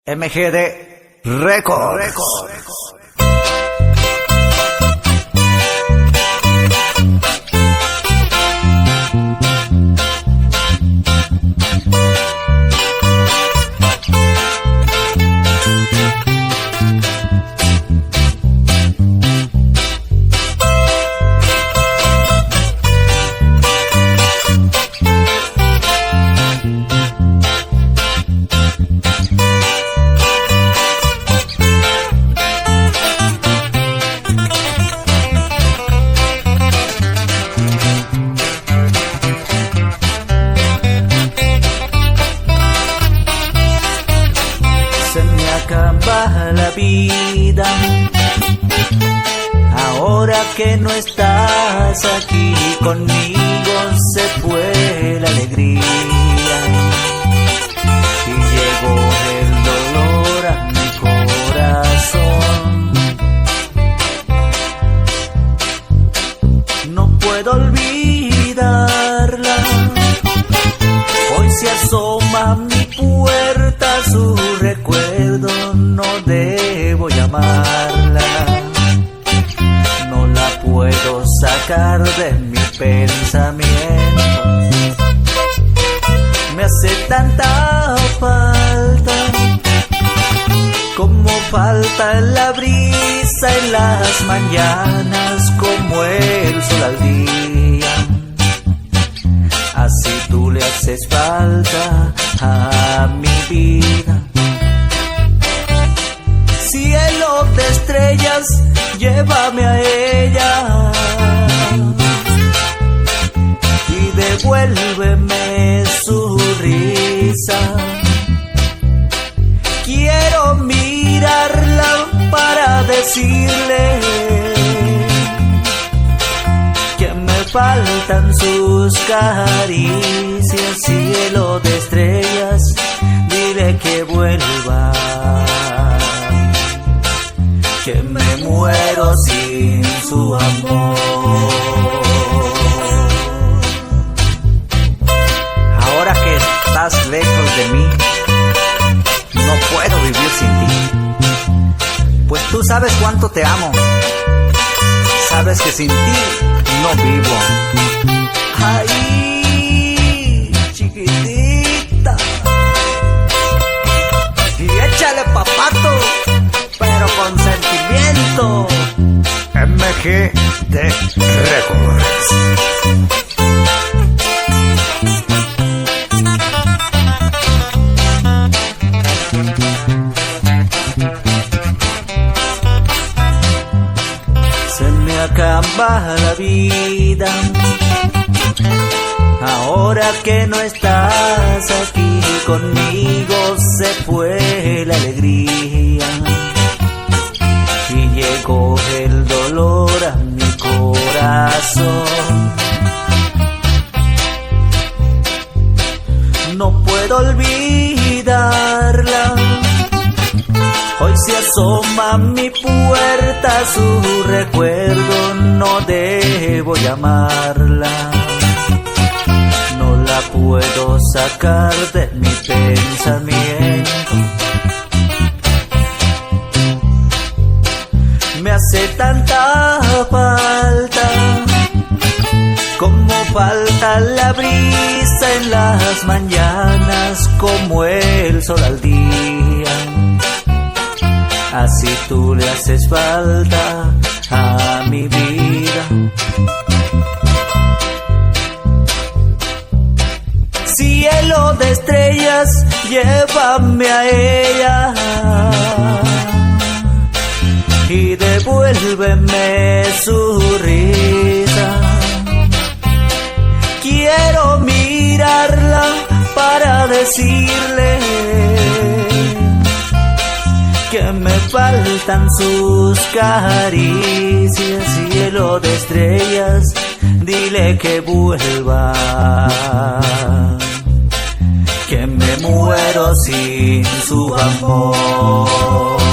MGD Records. Acaba la vida, ahora que no estás aquí conmigo se fue la alegría y llegó el dolor a mi corazón. No puedo olvidarla, hoy se asoma a mi puerta su recuerdo. No debo llamarla, no la puedo sacar de mi pensamiento. Me hace tanta falta, como falta la brisa en las mañanas, como el sol al día. Así tú le haces falta a mi vida. Cielo de estrellas, llévame a ella y devuélveme su risa. Quiero mirarla para decirle que me faltan sus caricias. Cielo de estrellas, dile que vuelva, que me muero sin su amor. Ahora que estás lejos de mí, no puedo vivir sin ti. Pues tú sabes cuánto te amo, sabes que sin ti no vivo. Ay, chiquitita, y échale papato, pero con sentimiento. MGD Records. Se me acaba la vida, ahora que no estás aquí conmigo se fue la alegría y llegó el dolor a mi corazón. No puedo olvidarla, hoy se asoma a mi puerta su recuerdo. No debo llamarla, no la puedo sacar de mi pensamiento. Me hace tanta falta, como falta la brisa en las mañanas, como el sol al día. Así tú le haces falta a mi vida. Cielo de estrellas, llévame a ella y devuélveme su risa. Quiero mirarla para decirle que me faltan sus caricias. Cielo de estrellas, dile que vuelva, que me muero sin su amor.